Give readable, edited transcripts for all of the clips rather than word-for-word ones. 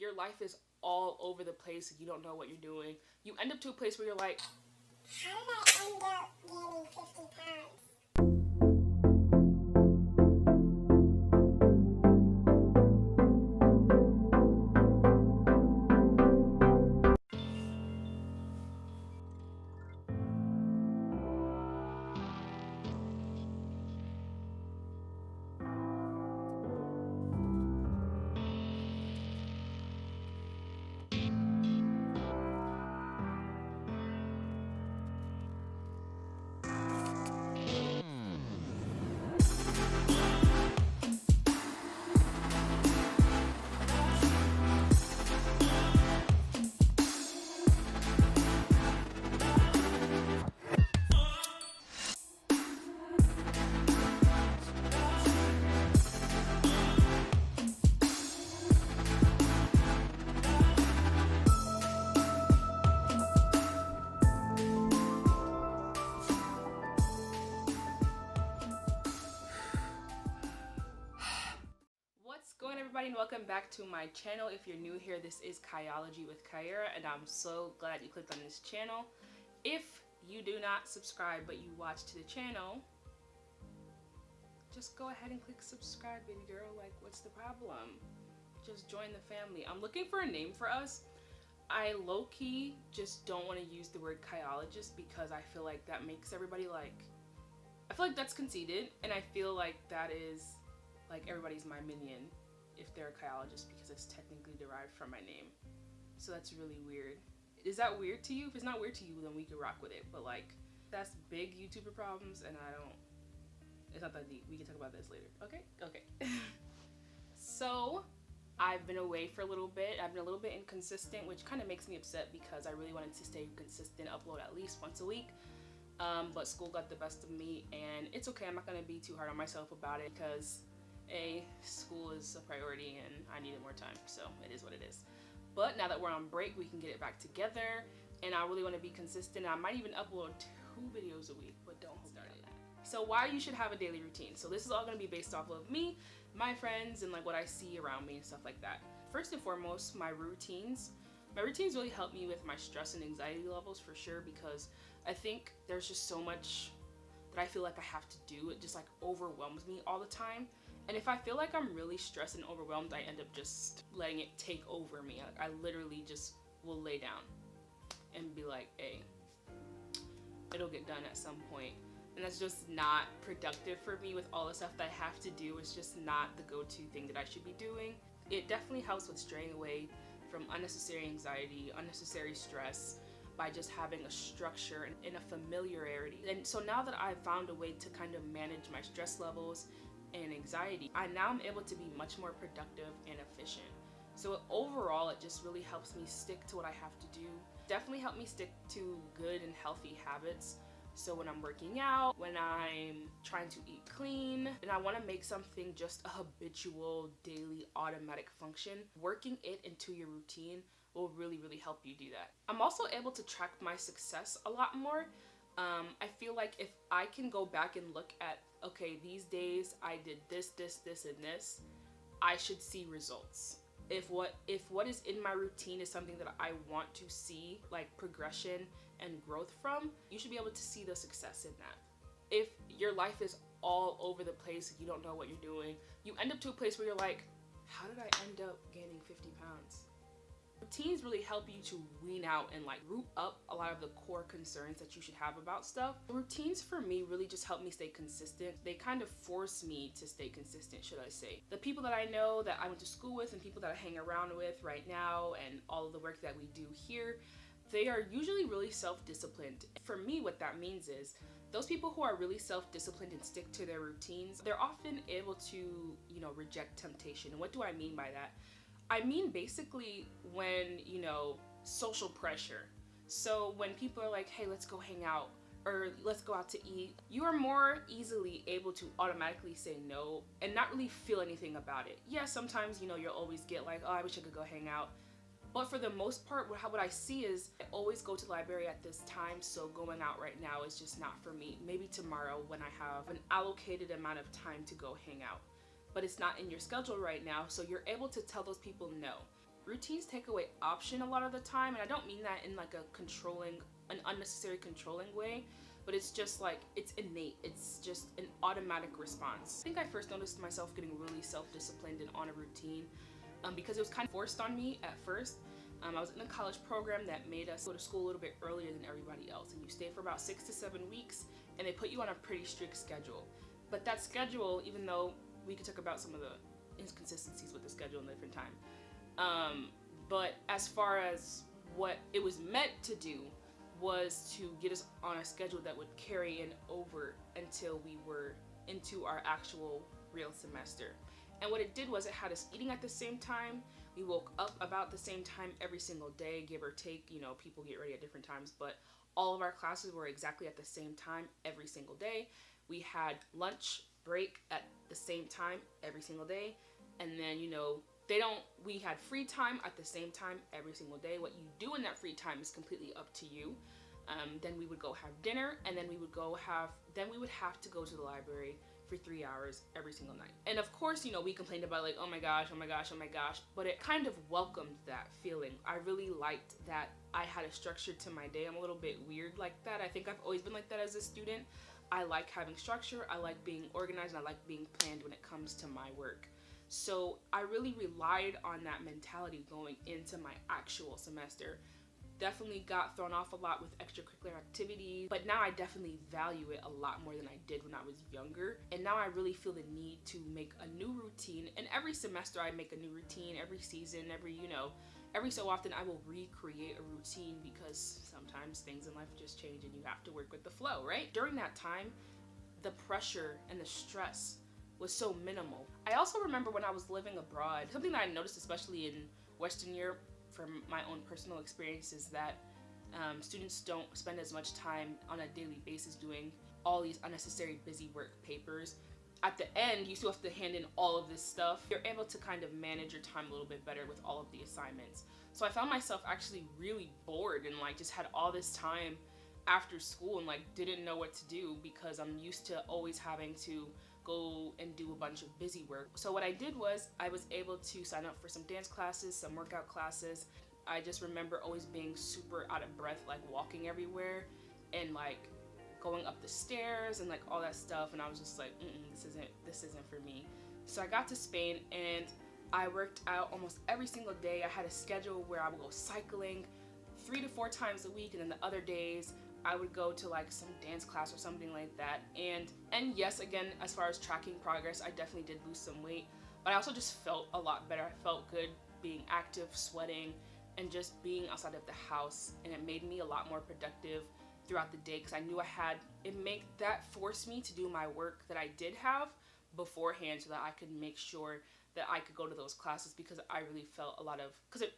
your life is all over the place, you don't know what you're doing, you end up to a place where you're like, how did I end up gaining 50 pounds? what's going on, everybody, and welcome back to my channel. If you're new here, this is KYOLOGY with Kyra, and I'm so glad you clicked on this channel. If you do not subscribe but you watch to the channel, just go ahead and click subscribe, baby girl. Like, what's the problem? Just join the family. I'm looking for a name for us. I low-key just don't want to use the word kyologist because I feel like that makes everybody like, I feel like that's conceited, and I feel like that is like everybody's my minion if they're a kyologist because it's technically derived from my name. So that's really weird. Is that weird to you? If it's not weird to you, then we could rock with it. But like, that's big YouTuber problems, and it's not that deep. We can talk about this later. Okay? Okay. So I've been away for a little bit. I've been a little bit inconsistent, which kind of makes me upset because I really wanted to stay consistent, upload at least once a week. But school got the best of me, and it's okay. I'm not gonna be too hard on myself about it because school is a priority and I needed more time, so it is what it is. But now that we're on break, we can get it back together, and I really want to be consistent. I might even upload 2 videos a week, but don't start it. So why you should have a daily routine. So this is all going to be based off of me, my friends, and like what I see around me and stuff like that. First and foremost, my routines. My routines really help me with my stress and anxiety levels for sure, because I think there's just so much that I feel like I have to do. It just like overwhelms me all the time. And if I feel like I'm really stressed and overwhelmed, I end up just letting it take over me. Like, I literally just will lay down and be like, hey, it'll get done at some point. And that's just not productive for me with all the stuff that I have to do. It's just not the go-to thing that I should be doing. It definitely helps with straying away from unnecessary anxiety, unnecessary stress, by just having a structure and a familiarity. And so now that I've found a way to kind of manage my stress levels and anxiety, I now am able to be much more productive and efficient. So overall, it just really helps me stick to what I have to do. Definitely help me stick to good and healthy habits. So when I'm working out, when I'm trying to eat clean, and I want to make something just a habitual, daily, automatic function, working it into your routine will really, really help you do that. I'm also able to track my success a lot more. I feel like if I can go back and look at, okay, these days I did this, this, this, and this, I should see results. If what is in my routine is something that I want to see, like progression and growth from, you should be able to see the success in that. If your life is all over the place, you don't know what you're doing, you end up to a place where you're like, how did I end up gaining 50 pounds? Routines really help you to wean out and like root up a lot of the core concerns that you should have about stuff. Routines for me really just help me stay consistent. They kind of force me to stay consistent, should I say. The people that I know that I went to school with and people that I hang around with right now and all of the work that we do here, they are usually really self-disciplined. For me, what that means is those people who are really self-disciplined and stick to their routines, they're often able to, reject temptation. And what do I mean by that? I mean basically when, social pressure. So when people are like, hey, let's go hang out or let's go out to eat, you are more easily able to automatically say no and not really feel anything about it. Yeah, sometimes, you'll always get like, oh, I wish I could go hang out. But for the most part, what I see is I always go to the library at this time, so going out right now is just not for me. Maybe tomorrow when I have an allocated amount of time to go hang out. But it's not in your schedule right now, so you're able to tell those people no. routines take away option a lot of the time, and I don't mean that in like an unnecessary controlling way, but it's just like, it's innate. It's just an automatic response. I think I first noticed myself getting really self-disciplined and on a routine because it was kind of forced on me at first. I was in a college program that made us go to school a little bit earlier than everybody else, and you stay for about 6 to 7 weeks, and they put you on a pretty strict schedule. But that schedule, even though we could talk about some of the inconsistencies with the schedule in a different time, but as far as what it was meant to do was to get us on a schedule that would carry in over until we were into our actual real semester. And what it did was it had us eating at the same time. We woke up about the same time every single day, give or take. You know, people get ready at different times, but all of our classes were exactly at the same time every single day. We had lunch break at the same time every single day. And then, you know, we had free time at the same time every single day. What you do in that free time is completely up to you. Then we would go have dinner, and then we would have to go to the library for 3 hours every single night. And of course, you know, we complained about like, oh my gosh, oh my gosh, oh my gosh, but it kind of welcomed that feeling. I really liked that I had a structure to my day. I'm a little bit weird like that. I think I've always been like that as a student. I like having structure, I like being organized, and I like being planned when it comes to my work. So I really relied on that mentality going into my actual semester. Definitely got thrown off a lot with extracurricular activities, but now I definitely value it a lot more than I did when I was younger. And now I really feel the need to make a new routine. And every semester I make a new routine, every season, every so often I will recreate a routine, because sometimes things in life just change and you have to work with the flow, right? During that time, the pressure and the stress was so minimal. I also remember when I was living abroad, something that I noticed especially in Western Europe from my own personal experience is that students don't spend as much time on a daily basis doing all these unnecessary busy work papers. At the end, you still have to hand in all of this stuff. You're able to kind of manage your time a little bit better with all of the assignments. So I found myself actually really bored and like just had all this time after school and like didn't know what to do, because I'm used to always having to go and do a bunch of busy work. So what I did was I was able to sign up for some dance classes, some workout classes. I just remember always being super out of breath, like walking everywhere and like going up the stairs and like all that stuff, and I was just like, this isn't for me. So I got to Spain and I worked out almost every single day. I had a schedule where I would go cycling 3 to 4 times a week, and then the other days I would go to like some dance class or something like that. And yes, again, as far as tracking progress, I definitely did lose some weight, but I also just felt a lot better. I felt good being active, sweating, and just being outside of the house, and it made me a lot more productive throughout the day, because I knew that forced me to do my work that I did have beforehand, so that I could make sure that I could go to those classes, because I really felt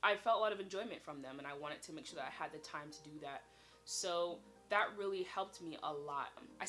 I felt a lot of enjoyment from them, and I wanted to make sure that I had the time to do that. So that really helped me a lot. I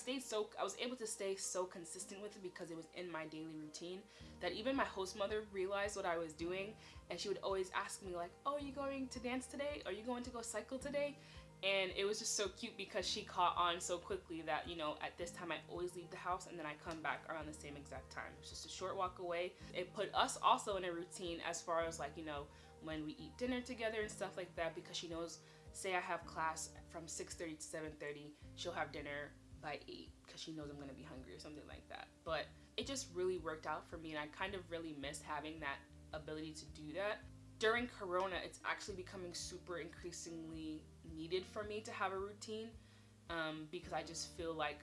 was able to stay so consistent with it because it was in my daily routine, that even my host mother realized what I was doing, and she would always ask me like, oh, are you going to dance today? Are you going to go cycle today? And it was just so cute because she caught on so quickly that, you know, at this time I always leave the house and then I come back around the same exact time. It's just a short walk away. It put us also in a routine as far as like, you know, when we eat dinner together and stuff like that, because she knows, say I have class from 6:30 to 7:30, she'll have dinner by 8 because she knows I'm gonna be hungry or something like that. But it just really worked out for me, and I kind of really miss having that ability to do that. During Corona, it's actually becoming super increasingly needed for me to have a routine, because I just feel like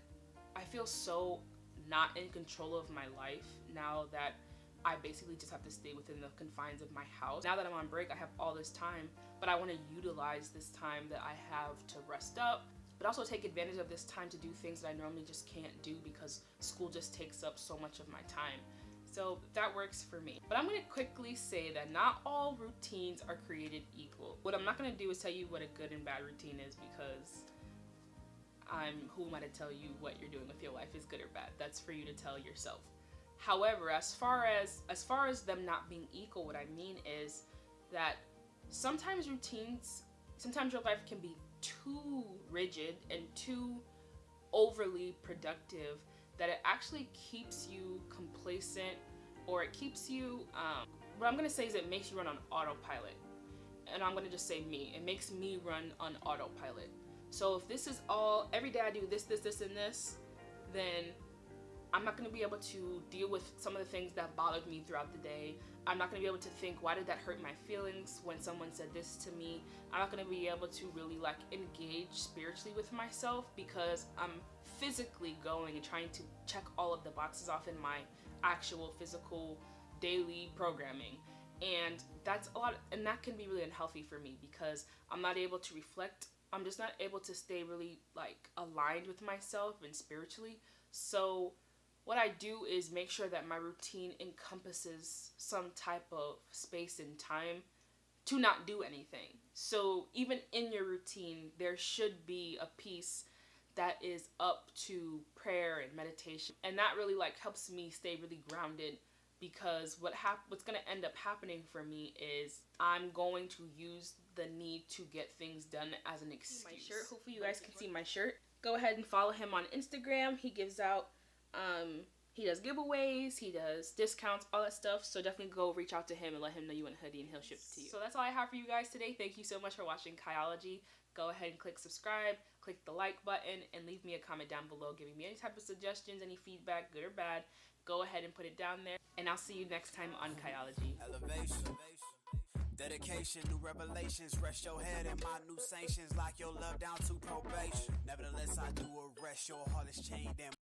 I feel so not in control of my life now that I basically just have to stay within the confines of my house. Now that I'm on break, I have all this time, but I want to utilize this time that I have to rest up, but also take advantage of this time to do things that I normally just can't do because school just takes up so much of my time. So that works for me. But I'm going to quickly say that not all routines are created equal. What I'm not going to do is tell you what a good and bad routine is, because who am I to tell you what you're doing with your life is good or bad? That's for you to tell yourself. However, as far as them not being equal, what I mean is that sometimes your life can be too rigid and too overly productive that it actually keeps you complacent, or it keeps you what I'm gonna say is it makes you run on autopilot. And I'm gonna just say me. It makes me run on autopilot. So if this is all, every day I do this, this, this, and this, then I'm not gonna be able to deal with some of the things that bothered me throughout the day. I'm not gonna be able to think, why did that hurt my feelings when someone said this to me? I'm not gonna be able to really like engage spiritually with myself because I'm physically going and trying to check all of the boxes off in my actual physical daily programming. And that's a lot, and that can be really unhealthy for me because I'm not able to reflect. I'm just not able to stay really like aligned with myself and spiritually. So what I do is make sure that my routine encompasses some type of space and time to not do anything. So even in your routine, there should be a piece that is up to prayer and meditation. And that really like helps me stay really grounded, because what's going to end up happening for me is I'm going to use the need to get things done as an excuse. My shirt, hopefully you guys can see my shirt. Go ahead and follow him on Instagram. He gives out he does giveaways, he does discounts, all that stuff. So definitely go reach out to him and let him know you want a hoodie and he'll ship it to you. So that's all I have for you guys today. Thank you so much for watching KYOLOGY. Go ahead and click subscribe, click the like button, and leave me a comment down below giving me any type of suggestions, any feedback, good or bad. Go ahead and put it down there, and I'll see you next time on KYOLOGY. Elevation, dedication, new revelations. Rest your head in my new sanctions. Lock your love down to probation. Nevertheless, I do arrest your heart is chained and